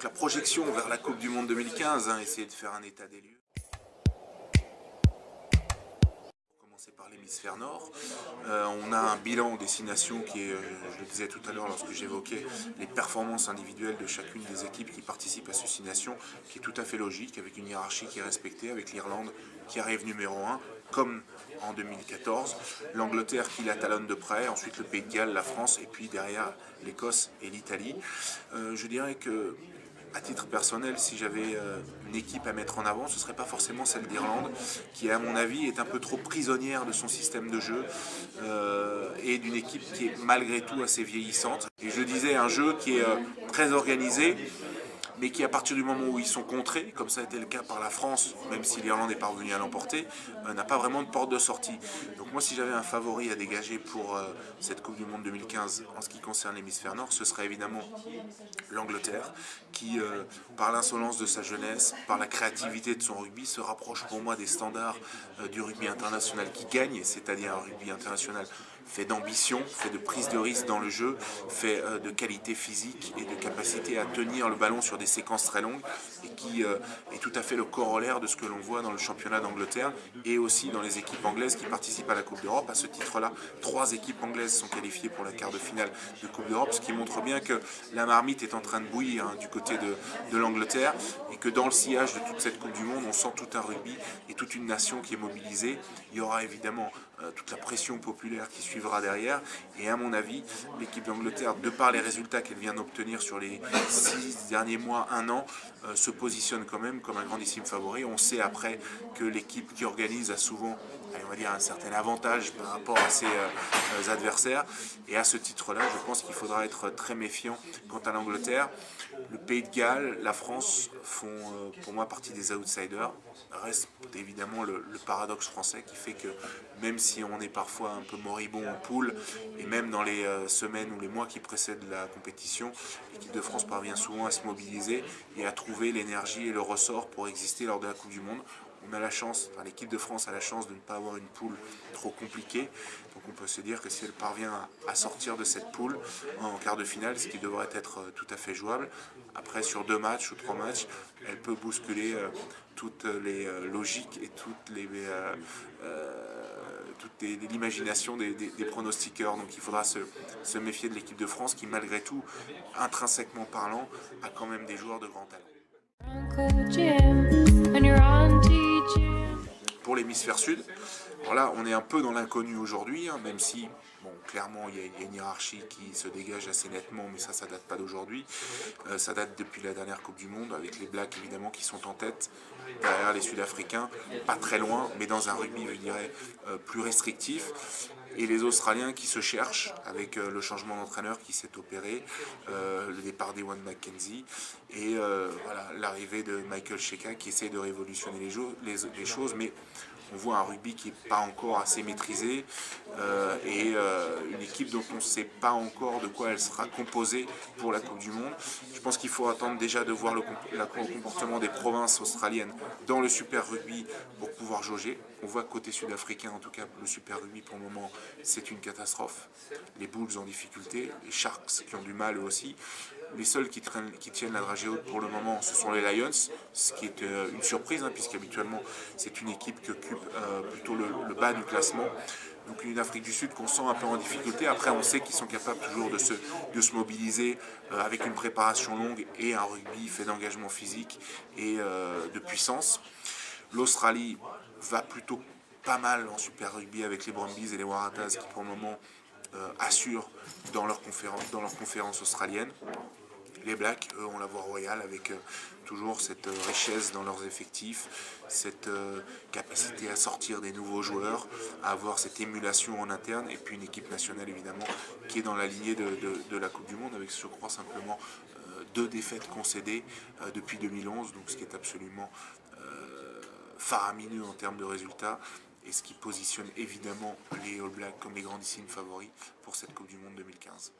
la projection vers la Coupe du Monde 2015, essayer de faire un état des lieux. Commencer par l'hémisphère nord. On a un bilan des 6 nations qui est, je le disais tout à l'heure lorsque j'évoquais les performances individuelles de chacune des équipes qui participent à ces 6 nations, qui est tout à fait logique, avec une hiérarchie qui est respectée, avec l'Irlande qui arrive numéro 1, comme en 2014, l'Angleterre qui la talonne de près, ensuite le Pays de Galles, la France, et puis derrière l'Écosse et l'Italie. Je dirais que, à titre personnel, si j'avais une équipe à mettre en avant, ce ne serait pas forcément celle d'Irlande, qui à mon avis est un peu trop prisonnière de son système de jeu et d'une équipe qui est malgré tout assez vieillissante. Et je disais, un jeu qui est très organisé, mais qui à partir du moment où ils sont contrés, comme ça a été le cas par la France, même si l'Irlande est parvenue à l'emporter, n'a pas vraiment de porte de sortie. Donc moi, si j'avais un favori à dégager pour cette Coupe du Monde 2015 en ce qui concerne l'hémisphère nord, ce serait évidemment l'Angleterre, qui par l'insolence de sa jeunesse, par la créativité de son rugby, se rapproche pour moi des standards du rugby international qui gagne, c'est-à-dire un rugby international fait d'ambition, fait de prise de risque dans le jeu, fait de qualité physique et de capacité à tenir le ballon sur des séquences très longues, et qui est tout à fait le corollaire de ce que l'on voit dans le championnat d'Angleterre et aussi dans les équipes anglaises qui participent à la Coupe d'Europe. À ce titre-là, 3 équipes anglaises sont qualifiées pour la quart de finale de Coupe d'Europe, ce qui montre bien que la marmite est en train de bouillir du côté de l'Angleterre, et que dans le sillage de toute cette Coupe du Monde, on sent tout un rugby et toute une nation qui est mobilisée. Il y aura évidemment toute la pression populaire qui suivra derrière, et à mon avis, l'équipe d'Angleterre, de par les résultats qu'elle vient d'obtenir sur les 6 derniers mois, 1 an, se positionne quand même comme un grandissime favori. On sait après que l'équipe qui organise a souvent, on va dire, un certain avantage par rapport à ses adversaires, et à ce titre-là, je pense qu'il faudra être très méfiant quant à l'Angleterre. Le Pays de Galles, la France font pour moi partie des outsiders. Reste évidemment le paradoxe français qui fait que même si on est parfois un peu moribond en poule, et même dans les semaines ou les mois qui précèdent la compétition, l'équipe de France parvient souvent à se mobiliser et à trouver l'énergie et le ressort pour exister lors de la Coupe du Monde. On a la chance, enfin, l'équipe de France a la chance de ne pas avoir une poule trop compliquée. Donc on peut se dire que si elle parvient à sortir de cette poule en quart de finale, ce qui devrait être tout à fait jouable, après sur 2 matchs ou 3 matchs, elle peut bousculer toutes les logiques et l'imagination des pronostiqueurs. Donc il faudra se méfier de l'équipe de France qui, malgré tout, intrinsèquement parlant, a quand même des joueurs de grand talent. Pour l'hémisphère sud, alors là on est un peu dans l'inconnu aujourd'hui, même si bon, clairement il y a une hiérarchie qui se dégage assez nettement, mais ça date pas d'aujourd'hui, ça date depuis la dernière Coupe du Monde, avec les Blacks évidemment qui sont en tête, derrière les Sud-Africains, pas très loin, mais dans un rugby je dirais plus restrictif, et les Australiens qui se cherchent avec le changement d'entraîneur qui s'est opéré, le départ d'Ewan McKenzie et voilà, l'arrivée de Michael Cheika qui essaie de révolutionner les choses, mais on voit un rugby qui n'est pas encore assez maîtrisé et une équipe dont on ne sait pas encore de quoi elle sera composée pour la Coupe du Monde. Je pense qu'il faut attendre déjà de voir le comportement des provinces australiennes dans le Super Rugby pour pouvoir jauger. On voit que côté sud-africain, en tout cas, le Super Rugby pour le moment, c'est une catastrophe. Les Bulls en difficulté, les Sharks qui ont du mal eux aussi. Les seuls qui tiennent la dragée haute pour le moment, ce sont les Lions, ce qui est une surprise, puisqu'habituellement c'est une équipe qui occupe plutôt le bas du classement. Donc une Afrique du Sud qu'on sent un peu en difficulté. Après, on sait qu'ils sont capables toujours de se mobiliser avec une préparation longue et un rugby fait d'engagement physique et de puissance. L'Australie va plutôt pas mal en Super Rugby avec les Brumbies et les Waratahs qui pour le moment assurent dans leur conférence australienne. Les Blacks, eux, ont la voie royale avec toujours cette richesse dans leurs effectifs, cette capacité à sortir des nouveaux joueurs, à avoir cette émulation en interne, et puis une équipe nationale évidemment qui est dans la lignée de la Coupe du Monde avec, je crois, simplement 2 défaites concédées depuis 2011, donc ce qui est absolument faramineux en termes de résultats, et ce qui positionne évidemment les All Blacks comme les grandissimes favoris pour cette Coupe du Monde 2015.